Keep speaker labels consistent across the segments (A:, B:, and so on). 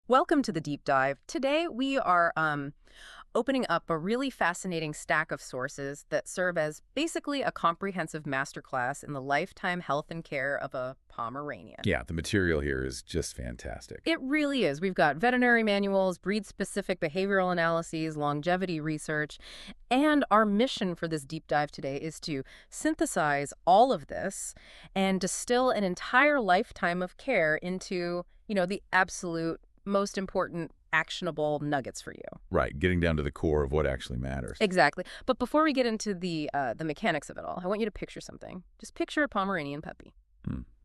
A: Welcome to the deep dive. Today we are opening up a really fascinating stack of sources that serve as basically a comprehensive masterclass in the lifetime health and care of a Pomeranian.
B: Yeah, the material here is just fantastic.
A: It really is. We've got veterinary manuals, breed-specific behavioral analyses, longevity research, and our mission for this deep dive today is to synthesize all of this and distill an entire lifetime of care into, the absolute most important actionable nuggets for you.
B: Right, getting down to the core of what actually matters.
A: Exactly. But before we get into the mechanics of it all, I want you to picture something. Just picture a Pomeranian puppy.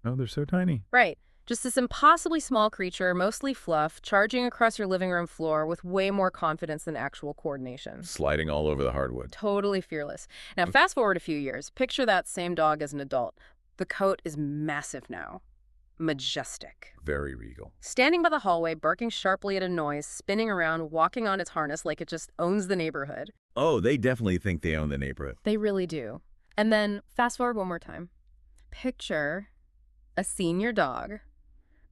B: Oh, they're so tiny.
A: Right. Just this impossibly small creature, mostly fluff, charging across your living room floor with way more confidence than actual coordination.
B: Sliding all over the hardwood.
A: Totally fearless. Now, fast forward a few years. Picture that same dog as an adult. The coat is massive now. Majestic.
B: Very regal.
A: Standing by the hallway, barking sharply at a noise, spinning around, walking on its harness like it just owns the neighborhood.
B: Oh, they definitely think they own the neighborhood.
A: They really do. And then, fast forward one more time. Picture a senior dog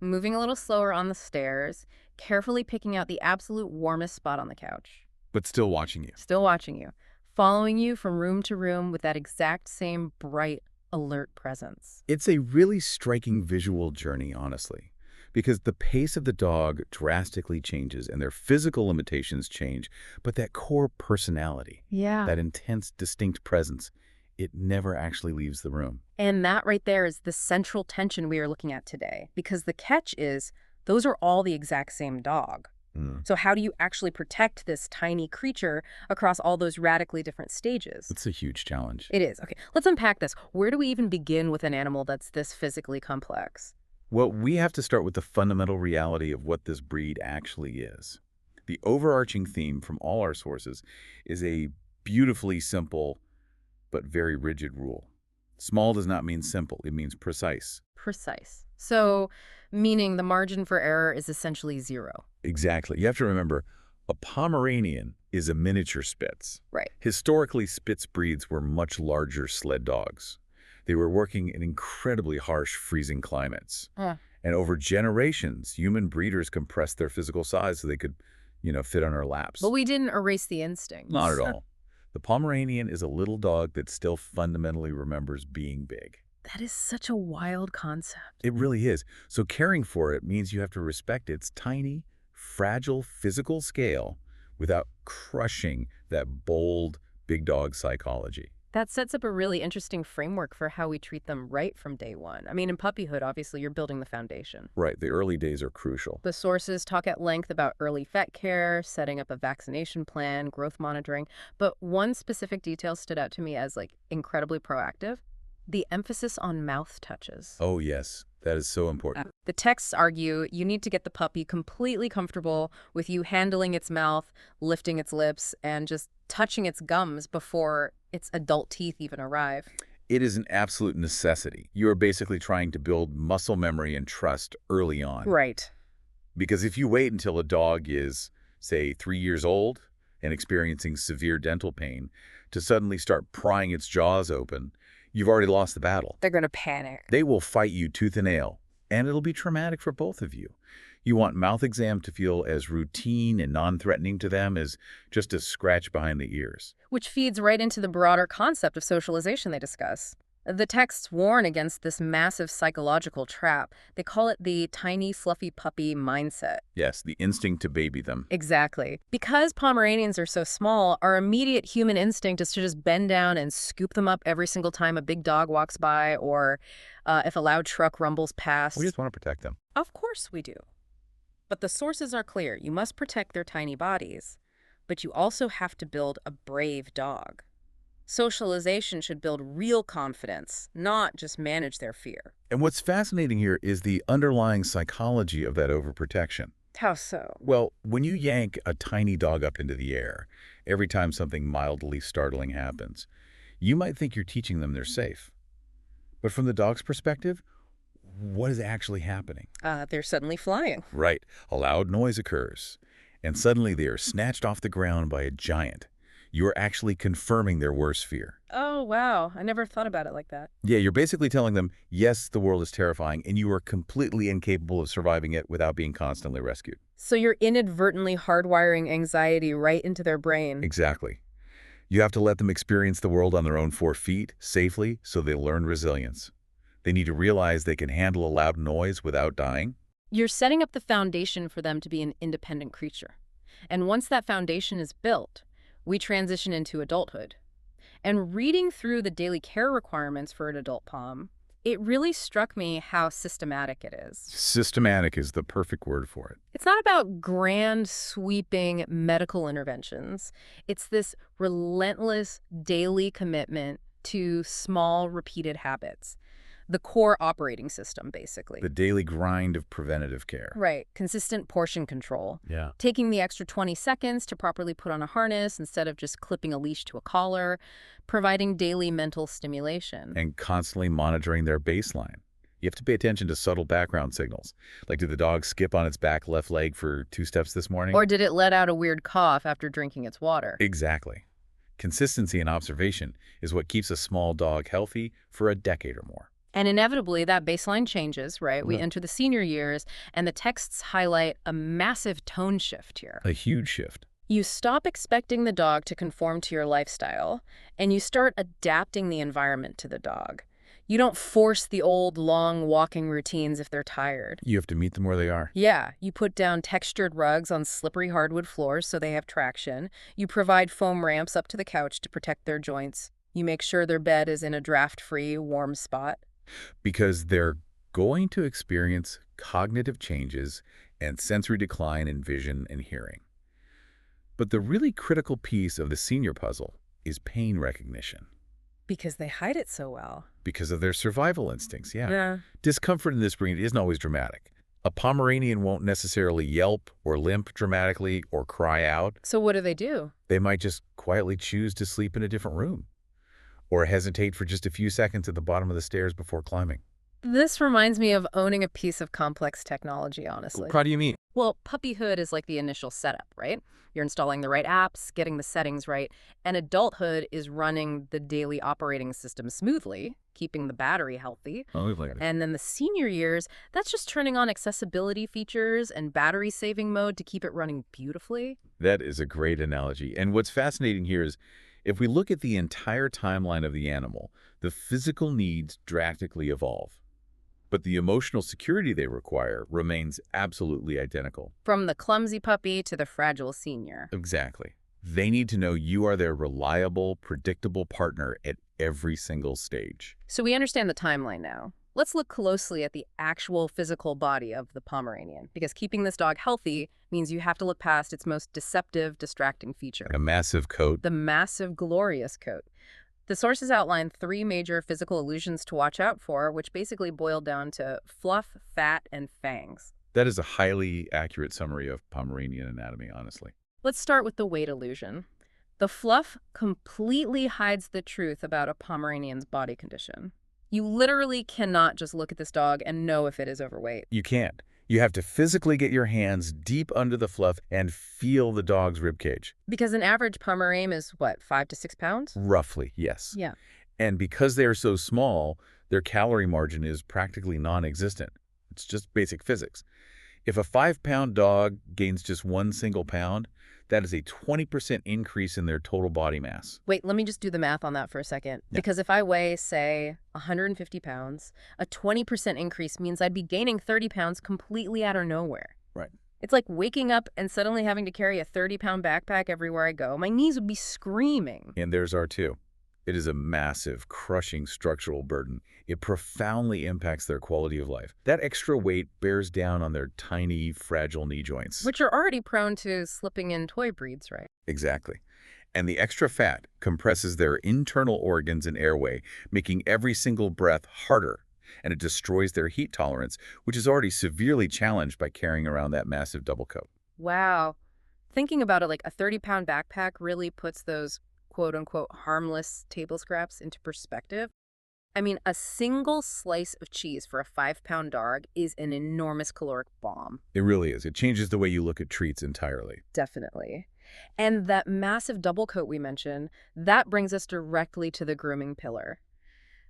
A: moving a little slower on the stairs, carefully picking out the absolute warmest spot on the couch.
B: But still watching you.
A: Still watching you, following you from room to room with that exact same bright, alert presence.
B: It's a really striking visual journey, honestly, because the pace of the dog drastically changes and their physical limitations change, but that core personality,
A: Yeah.
B: that intense, distinct presence, it never actually leaves the room.
A: And that right there is the central tension we are looking at today, because the catch is those are all the exact same dog. So how do you actually protect this tiny creature across all those radically different stages?
B: It's a huge challenge.
A: It is. Okay, let's unpack this. Where do we even begin with an animal that's this physically complex?
B: Well, we have to start with the fundamental reality of what this breed actually is. The overarching theme from all our sources is a beautifully simple but very rigid rule. Small does not mean simple, it means precise.
A: Precise. So, meaning the margin for error is essentially zero.
B: Exactly. You have to remember, a Pomeranian is a miniature spitz.
A: Right.
B: Historically, spitz breeds were much larger sled dogs. They were working in incredibly harsh, freezing climates. And over generations, human breeders compressed their physical size so they could, fit on our laps.
A: But we didn't erase the instincts.
B: Not at all. The Pomeranian is a little dog that still fundamentally remembers being big.
A: That is such a wild concept.
B: It really is. So caring for it means you have to respect its tiny, fragile physical scale without crushing that bold, big dog psychology.
A: That sets up a really interesting framework for how we treat them right from day one. I mean, in puppyhood, obviously, you're building the foundation.
B: Right, the early days are crucial.
A: The sources talk at length about early vet care, setting up a vaccination plan, growth monitoring. But one specific detail stood out to me as, incredibly proactive. The emphasis on mouth touches.
B: Oh, yes. That is so important.
A: The texts argue you need to get the puppy completely comfortable with you handling its mouth, lifting its lips, and just touching its gums before its adult teeth even arrive.
B: It is an absolute necessity. You are basically trying to build muscle memory and trust early on.
A: Right.
B: Because if you wait until a dog is, say, 3 years old and experiencing severe dental pain to suddenly start prying its jaws open, you've already lost the battle.
A: They're going to panic.
B: They will fight you tooth and nail, and it'll be traumatic for both of you. You want mouth exam to feel as routine and non-threatening to them as just a scratch behind the ears.
A: Which feeds right into the broader concept of socialization they discuss. The texts warn against this massive psychological trap. They call it the tiny, fluffy puppy mindset.
B: Yes, the instinct to baby them.
A: Exactly. Because Pomeranians are so small, our immediate human instinct is to just bend down and scoop them up every single time a big dog walks by or if a loud truck rumbles past.
B: We just want to protect them.
A: Of course we do. But the sources are clear. You must protect their tiny bodies, but you also have to build a brave dog. Socialization should build real confidence, not just manage their fear.
B: And what's fascinating here is the underlying psychology of that overprotection.
A: How so?
B: Well, when you yank a tiny dog up into the air, every time something mildly startling happens, you might think you're teaching them they're safe. But from the dog's perspective, what is actually happening?
A: They're suddenly flying.
B: Right. A loud noise occurs, and suddenly they are snatched off the ground by a giant. You are actually confirming their worst fear.
A: Oh, wow. I never thought about it like that.
B: Yeah, you're basically telling them, yes, the world is terrifying, and you are completely incapable of surviving it without being constantly rescued.
A: So you're inadvertently hardwiring anxiety right into their brain.
B: Exactly. You have to let them experience the world on their own 4 feet, safely, so they learn resilience. They need to realize they can handle a loud noise without dying.
A: You're setting up the foundation for them to be an independent creature. And once that foundation is built, we transition into adulthood. And reading through the daily care requirements for an adult pom, it really struck me how systematic it is.
B: Systematic is the perfect word for it.
A: It's not about grand, sweeping medical interventions. It's this relentless daily commitment to small, repeated habits. The core operating system, basically.
B: The daily grind of preventative care.
A: Right. Consistent portion control.
B: Yeah.
A: Taking the extra 20 seconds to properly put on a harness instead of just clipping a leash to a collar. Providing daily mental stimulation.
B: And constantly monitoring their baseline. You have to pay attention to subtle background signals. Like, did the dog skip on its back left leg for 2 steps this morning?
A: Or did it let out a weird cough after drinking its water?
B: Exactly. Consistency and observation is what keeps a small dog healthy for a decade or more.
A: And inevitably, that baseline changes, right? We
B: Yeah.
A: enter the senior years, and the texts highlight a massive tone shift here.
B: A huge shift.
A: You stop expecting the dog to conform to your lifestyle, and you start adapting the environment to the dog. You don't force the old, long walking routines if they're tired.
B: You have to meet them where they are.
A: Yeah, you put down textured rugs on slippery hardwood floors so they have traction. You provide foam ramps up to the couch to protect their joints. You make sure their bed is in a draft-free, warm spot.
B: Because they're going to experience cognitive changes and sensory decline in vision and hearing. But the really critical piece of the senior puzzle is pain recognition.
A: Because they hide it so well.
B: Because of their survival instincts, yeah.
A: Yeah.
B: Discomfort in this breed isn't always dramatic. A Pomeranian won't necessarily yelp or limp dramatically or cry out.
A: So what do?
B: They might just quietly choose to sleep in a different room or hesitate for just a few seconds at the bottom of the stairs before climbing.
A: This reminds me of owning a piece of complex technology, honestly.
B: How do you mean?
A: Well, puppyhood is like the initial setup, right? You're installing the right apps, getting the settings right, and adulthood is running the daily operating system smoothly, keeping the battery healthy.
B: Oh, like it.
A: And then the senior years, that's just turning on accessibility features and battery saving mode to keep it running beautifully.
B: That is a great analogy. And what's fascinating here is if we look at the entire timeline of the animal, the physical needs drastically evolve. But the emotional security they require remains absolutely identical.
A: From the clumsy puppy to the fragile senior.
B: Exactly. They need to know you are their reliable, predictable partner at every single stage.
A: So we understand the timeline now. Let's look closely at the actual physical body of the Pomeranian, because keeping this dog healthy means you have to look past its most deceptive, distracting feature.
B: A massive coat.
A: The massive, glorious coat. The sources outline 3 major physical illusions to watch out for, which basically boil down to fluff, fat, and fangs.
B: That is a highly accurate summary of Pomeranian anatomy, honestly.
A: Let's start with the weight illusion. The fluff completely hides the truth about a Pomeranian's body condition. You literally cannot just look at this dog and know if it is overweight.
B: You can't. You have to physically get your hands deep under the fluff and feel the dog's ribcage.
A: Because an average Pomeranian is, what, 5 to 6 pounds?
B: Roughly, yes.
A: Yeah.
B: And because they are so small, their calorie margin is practically non-existent. It's just basic physics. If a 5-pound dog gains just 1 single pound, that is a 20% increase in their total body mass.
A: Wait, let me just do the math on that for a second.
B: Yeah.
A: Because if I weigh, say, 150 pounds, a 20% increase means I'd be gaining 30 pounds completely out of nowhere.
B: Right.
A: It's like waking up and suddenly having to carry a 30-pound backpack everywhere I go. My knees would be screaming.
B: And there's our 2. It is a massive, crushing structural burden. It profoundly impacts their quality of life. That extra weight bears down on their tiny, fragile knee joints.
A: Which are already prone to slipping in toy breeds, right?
B: Exactly. And the extra fat compresses their internal organs and airway, making every single breath harder. And it destroys their heat tolerance, which is already severely challenged by carrying around that massive double coat.
A: Wow. Thinking about it, like a 30-pound backpack really puts those quote-unquote harmless table scraps into perspective. I mean, a single slice of cheese for a 5-pound dog is an enormous caloric bomb.
B: It really is. It changes the way you look at treats entirely.
A: Definitely. And that massive double coat we mentioned, that brings us directly to the grooming pillar.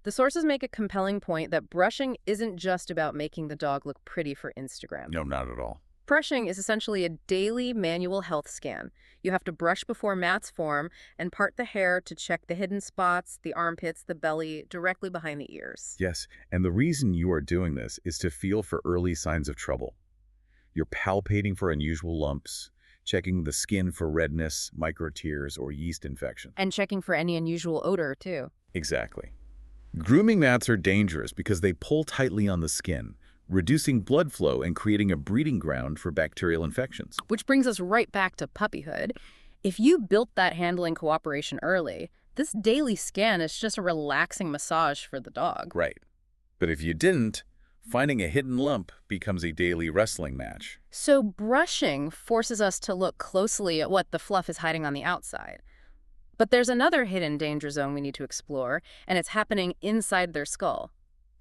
A: The sources make a compelling point that brushing isn't just about making the dog look pretty for Instagram.
B: No, not at all.
A: Brushing is essentially a daily manual health scan. You have to brush before mats form and part the hair to check the hidden spots, the armpits, the belly, directly behind the ears.
B: Yes, and the reason you are doing this is to feel for early signs of trouble. You're palpating for unusual lumps, checking the skin for redness, micro tears, or yeast infection.
A: And checking for any unusual odor, too.
B: Exactly. Grooming mats are dangerous because they pull tightly on the skin, reducing blood flow and creating a breeding ground for bacterial infections.
A: Which brings us right back to puppyhood. If you built that handling cooperation early, this daily scan is just a relaxing massage for the dog.
B: Right. But if you didn't, finding a hidden lump becomes a daily wrestling match.
A: So brushing forces us to look closely at what the fluff is hiding on the outside. But there's another hidden danger zone we need to explore, and it's happening inside their skull.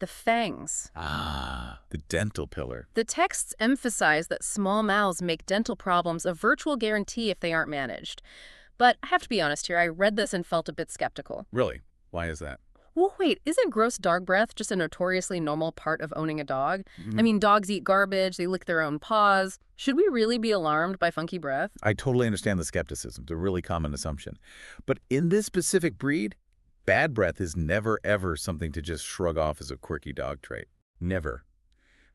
A: The fangs.
B: Ah, the dental pillar.
A: The texts emphasize that small mouths make dental problems a virtual guarantee if they aren't managed. But I have to be honest here, I read this and felt a bit skeptical.
B: Really? Why is that?
A: Well, wait, isn't gross dog breath just a notoriously normal part of owning a dog? I mean, dogs eat garbage, they lick their own paws. Should we really be alarmed by funky breath?
B: I totally understand the skepticism. It's a really common assumption. But in this specific breed, bad breath is never, ever something to just shrug off as a quirky dog trait. Never.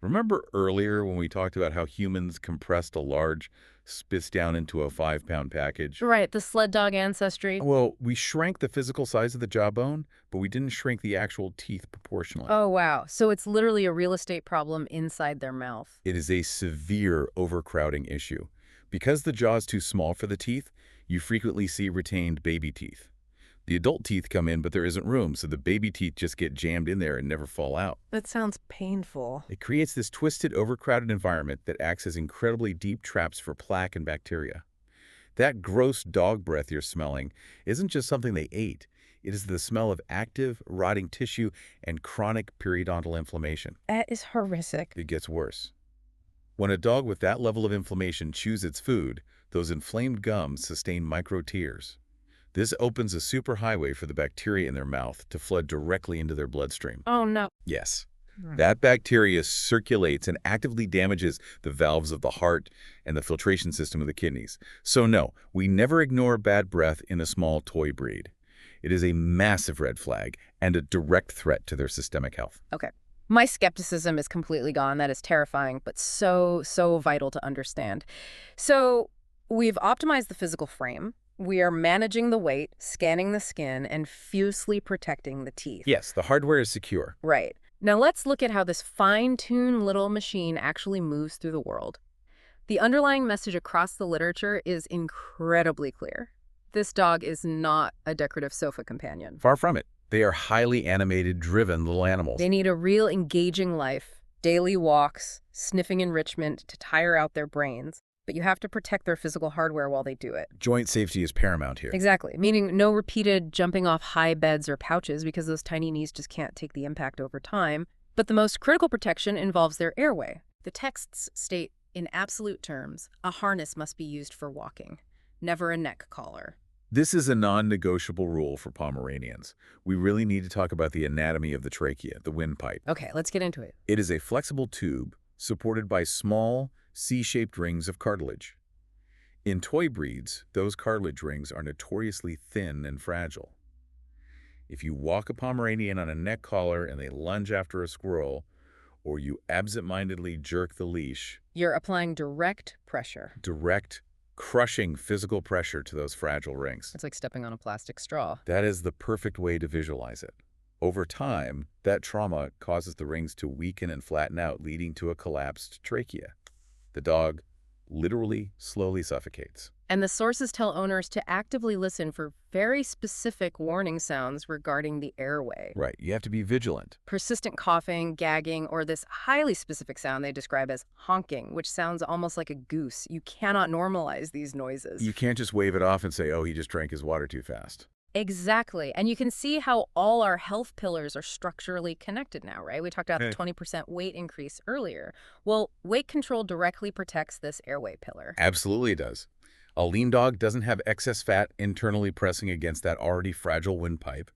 B: Remember earlier when we talked about how humans compressed a large spitz down into a 5-pound package?
A: Right, the sled dog ancestry.
B: Well, we shrank the physical size of the jawbone, but we didn't shrink the actual teeth proportionally.
A: Oh, wow. So it's literally a real estate problem inside their mouth.
B: It is a severe overcrowding issue. Because the jaw is too small for the teeth, you frequently see retained baby teeth. The adult teeth come in, but there isn't room, so the baby teeth just get jammed in there and never fall out.
A: That sounds painful.
B: It creates this twisted, overcrowded environment that acts as incredibly deep traps for plaque and bacteria. That gross dog breath you're smelling isn't just something they ate. It is the smell of active, rotting tissue and chronic periodontal inflammation.
A: That is horrific.
B: It gets worse. When a dog with that level of inflammation chews its food, those inflamed gums sustain micro tears. This opens a superhighway for the bacteria in their mouth to flood directly into their bloodstream.
A: Oh, no.
B: Yes. That bacteria circulates and actively damages the valves of the heart and the filtration system of the kidneys. So no, we never ignore bad breath in a small toy breed. It is a massive red flag and a direct threat to their systemic health.
A: Okay. My skepticism is completely gone. That is terrifying, but so vital to understand. So we've optimized the physical frame. We are managing the weight, scanning the skin, and fiercely protecting the teeth.
B: Yes, the hardware is secure.
A: Right. Now let's look at how this fine-tuned little machine actually moves through the world. The underlying message across the literature is incredibly clear. This dog is not a decorative sofa companion.
B: Far from it. They are highly animated, driven little animals.
A: They need a real engaging life, daily walks, sniffing enrichment to tire out their brains. But you have to protect their physical hardware while they do it.
B: Joint safety is paramount here.
A: Exactly, meaning no repeated jumping off high beds or pouches because those tiny knees just can't take the impact over time. But the most critical protection involves their airway. The texts state, in absolute terms, a harness must be used for walking, never a neck collar.
B: This is a non-negotiable rule for Pomeranians. We really need to talk about the anatomy of the trachea, the windpipe.
A: Okay, let's get into it.
B: It is a flexible tube supported by small, C-shaped rings of cartilage. In toy breeds, those cartilage rings are notoriously thin and fragile. If you walk a Pomeranian on a neck collar and they lunge after a squirrel, or you absent-mindedly jerk the leash,
A: you're applying direct pressure.
B: Direct, crushing physical pressure to those fragile rings.
A: It's like stepping on a plastic straw.
B: That is the perfect way to visualize it. Over time, that trauma causes the rings to weaken and flatten out, leading to a collapsed trachea. The dog literally slowly suffocates.
A: And the sources tell owners to actively listen for very specific warning sounds regarding the airway.
B: Right, you have to be vigilant.
A: Persistent coughing, gagging, or this highly specific sound they describe as honking, which sounds almost like a goose. You cannot normalize these noises.
B: You can't just wave it off and say, oh, he just drank his water too fast.
A: Exactly. And you can see how all our health pillars are structurally connected now, right? We talked about the 20% weight increase earlier. Well, weight control directly protects this airway pillar.
B: Absolutely it does. A lean dog doesn't have excess fat internally pressing against that already fragile windpipe.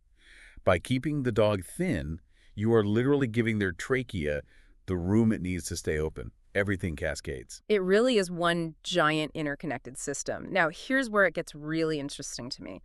B: By keeping the dog thin, you are literally giving their trachea the room it needs to stay open. Everything cascades.
A: It really is one giant interconnected system. Now, here's where it gets really interesting to me.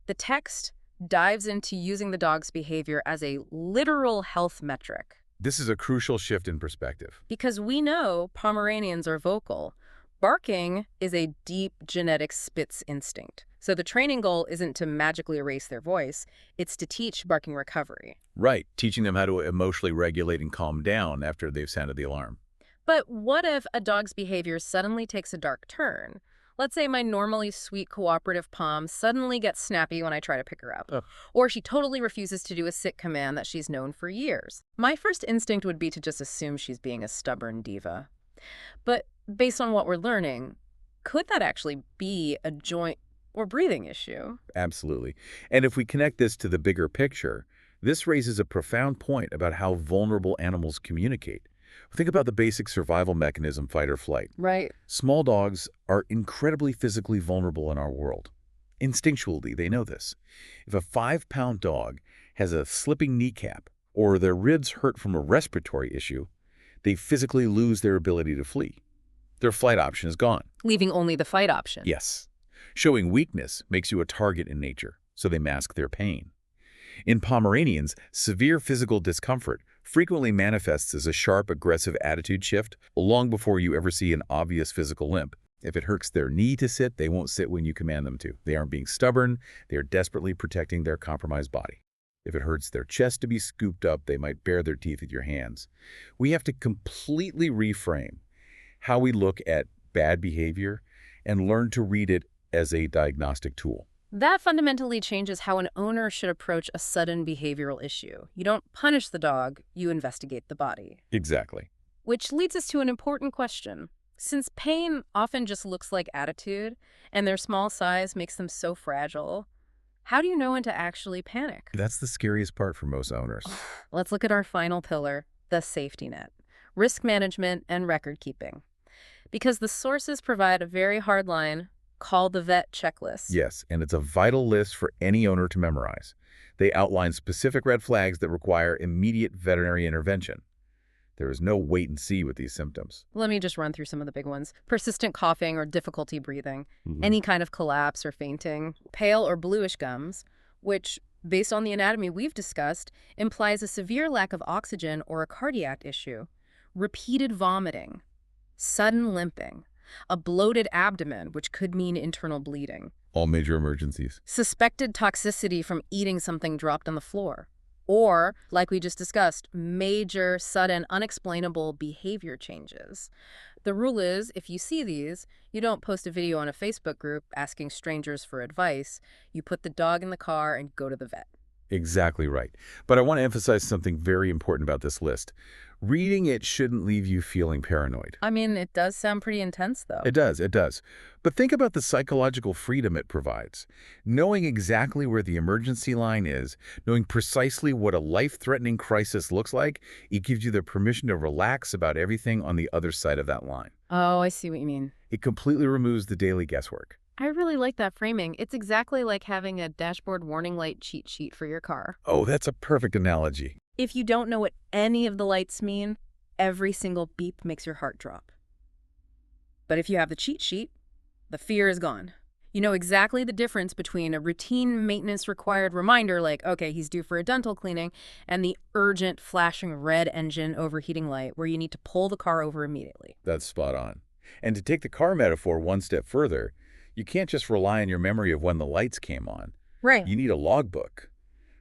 A: The text dives into using the dog's behavior as a literal health metric.
B: This is a crucial shift in perspective.
A: Because we know Pomeranians are vocal. Barking is a deep genetic spitz instinct. So the training goal isn't to magically erase their voice, it's to teach barking recovery.
B: Right, teaching them how to emotionally regulate and calm down after they've sounded the alarm.
A: But what if a dog's behavior suddenly takes a dark turn? Let's say my normally sweet cooperative Pom suddenly gets snappy when I try to pick her up.
B: Ugh.
A: Or she totally refuses to do a sit command that she's known for years. My first instinct would be to just assume she's being a stubborn diva. But based on what we're learning, could that actually be a joint or breathing issue?
B: Absolutely. And if we connect this to the bigger picture, this raises a profound point about how vulnerable animals communicate. Think about the basic survival mechanism, fight or flight.
A: Right.
B: Small dogs are incredibly physically vulnerable in our world. Instinctually, they know this. If a 5-pound dog has a slipping kneecap or their ribs hurt from a respiratory issue, they physically lose their ability to flee. Their flight option is gone.
A: Leaving only the fight option.
B: Yes. Showing weakness makes you a target in nature, so they mask their pain. In Pomeranians, severe physical discomfort frequently manifests as a sharp, aggressive attitude shift long before you ever see an obvious physical limp. If it hurts their knee to sit, they won't sit when you command them to. They aren't being stubborn. They are desperately protecting their compromised body. If it hurts their chest to be scooped up, they might bare their teeth at your hands. We have to completely reframe how we look at bad behavior and learn to read it as a diagnostic tool.
A: That fundamentally changes how an owner should approach a sudden behavioral issue. You don't punish the dog, you investigate the body.
B: Exactly.
A: Which leads us to an important question. Since pain often just looks like attitude, and their small size makes them so fragile, how do you know when to actually panic?
B: That's the scariest part for most owners.
A: Let's look at our final pillar, the safety net. Risk management and record keeping. Because the sources provide a very hard line, called the vet checklist.
B: Yes, and it's a vital list for any owner to memorize. They outline specific red flags that require immediate veterinary intervention. There is no wait and see with these symptoms.
A: Let me just run through some of the big ones. Persistent coughing or difficulty breathing, any kind of collapse or fainting, pale or bluish gums, which, based on the anatomy we've discussed, implies a severe lack of oxygen or a cardiac issue, repeated vomiting, sudden limping, a bloated abdomen, which could mean internal bleeding.
B: All major emergencies.
A: Suspected toxicity from eating something dropped on the floor. Or, like we just discussed, major, sudden, unexplainable behavior changes. The rule is, if you see these, you don't post a video on a Facebook group asking strangers for advice. You put the dog in the car and go to the vet.
B: Exactly right. But I want to emphasize something very important about this list. Reading it shouldn't leave you feeling paranoid.
A: I mean, it does sound pretty intense, though.
B: It does, it does. But think about the psychological freedom it provides. Knowing exactly where the emergency line is, knowing precisely what a life-threatening crisis looks like, it gives you the permission to relax about everything on the other side of that line.
A: Oh, I see what you mean.
B: It completely removes the daily guesswork.
A: I really like that framing. It's exactly like having a dashboard warning light cheat sheet for your car.
B: Oh, that's a perfect analogy.
A: If you don't know what any of the lights mean, every single beep makes your heart drop. But if you have the cheat sheet, the fear is gone. You know exactly the difference between a routine maintenance required reminder like, okay, he's due for a dental cleaning, and the urgent flashing red engine overheating light where you need to pull the car over immediately.
B: That's spot on. And to take the car metaphor one step further, you can't just rely on your memory of when the lights came on.
A: Right.
B: You need a logbook.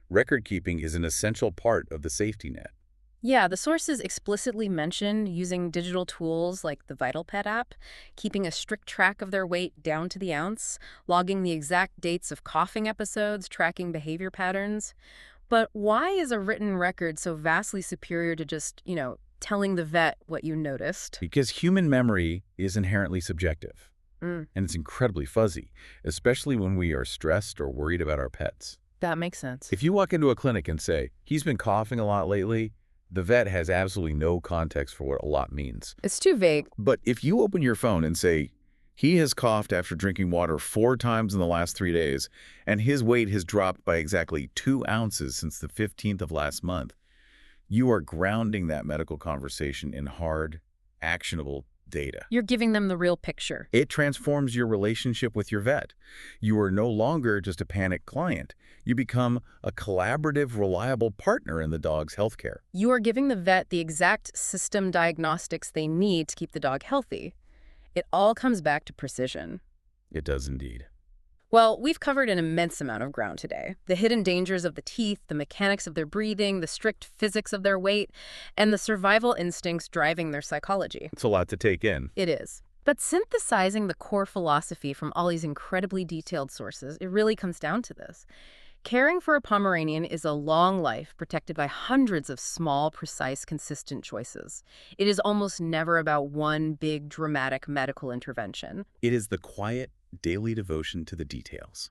B: Record keeping is an essential part of the safety net.
A: Yeah, the sources explicitly mention using digital tools like the VitalPet app, keeping a strict track of their weight down to the ounce, logging the exact dates of coughing episodes, tracking behavior patterns. But why is a written record so vastly superior to just, telling the vet what you noticed?
B: Because human memory is inherently subjective.
A: Mm,
B: And it's incredibly fuzzy, especially when we are stressed or worried about our pets.
A: that makes sense.
B: If you walk into a clinic and say, he's been coughing a lot lately, the vet has absolutely no context for what a lot means.
A: It's too vague.
B: But if you open your phone and say, he has coughed after drinking water 4 times in the last 3 days, and his weight has dropped by exactly 2 ounces since the 15th of last month, you are grounding that medical conversation in hard, actionable data.
A: You're giving them the real picture.
B: It transforms your relationship with your vet. You are no longer just a panicked client. You become a collaborative, reliable partner in the dog's healthcare.
A: You are giving the vet the exact system diagnostics they need to keep the dog healthy. It all comes back to precision.
B: It does indeed.
A: Well, we've covered an immense amount of ground today. The hidden dangers of the teeth, the mechanics of their breathing, the strict physics of their weight, and the survival instincts driving their psychology.
B: It's a lot to take in.
A: It is. But synthesizing the core philosophy from all these incredibly detailed sources, it really comes down to this. Caring for a Pomeranian is a long life protected by hundreds of small, precise, consistent choices. It is almost never about one big, dramatic medical intervention.
B: It is the quiet, daily devotion to the details.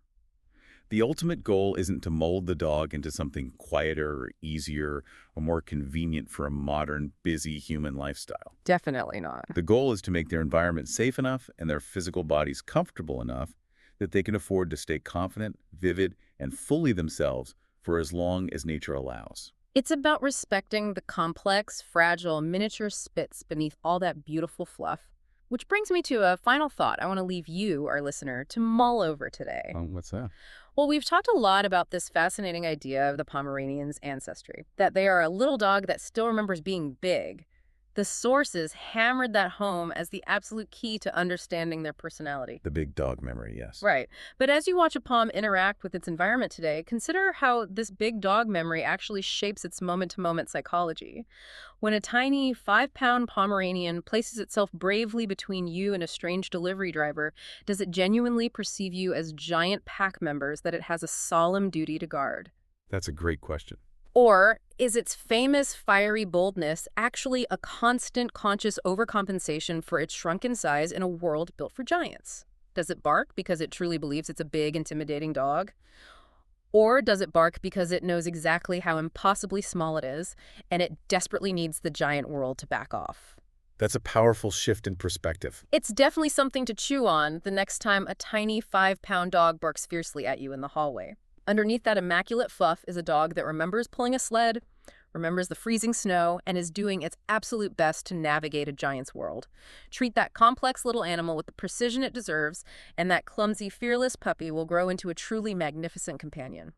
B: The ultimate goal isn't to mold the dog into something quieter or easier or more convenient for a modern, busy human lifestyle.
A: Definitely not.
B: The goal is to make their environment safe enough and their physical bodies comfortable enough that they can afford to stay confident, vivid, and fully themselves for as long as nature allows.
A: It's about respecting the complex, fragile, miniature spitz beneath all that beautiful fluff. Which brings me to a final thought I want to leave you, our listener, to mull over today.
B: What's that?
A: Well, we've talked a lot about this fascinating idea of the Pomeranian's ancestry, that they are a little dog that still remembers being big. The sources hammered that home as the absolute key to understanding their personality.
B: The big dog memory, yes.
A: Right. But as you watch a Pom interact with its environment today, consider how this big dog memory actually shapes its moment-to-moment psychology. When a tiny 5-pound Pomeranian places itself bravely between you and a strange delivery driver, does it genuinely perceive you as giant pack members that it has a solemn duty to guard?
B: That's a great question.
A: Or is its famous fiery boldness actually a constant conscious overcompensation for its shrunken size in a world built for giants? Does it bark because it truly believes it's a big, intimidating dog? Or does it bark because it knows exactly how impossibly small it is, and it desperately needs the giant world to back off?
B: That's a powerful shift in perspective.
A: It's definitely something to chew on the next time a tiny 5-pound dog barks fiercely at you in the hallway. Underneath that immaculate fluff is a dog that remembers pulling a sled, remembers the freezing snow, and is doing its absolute best to navigate a giant's world. Treat that complex little animal with the precision it deserves, and that clumsy, fearless puppy will grow into a truly magnificent companion.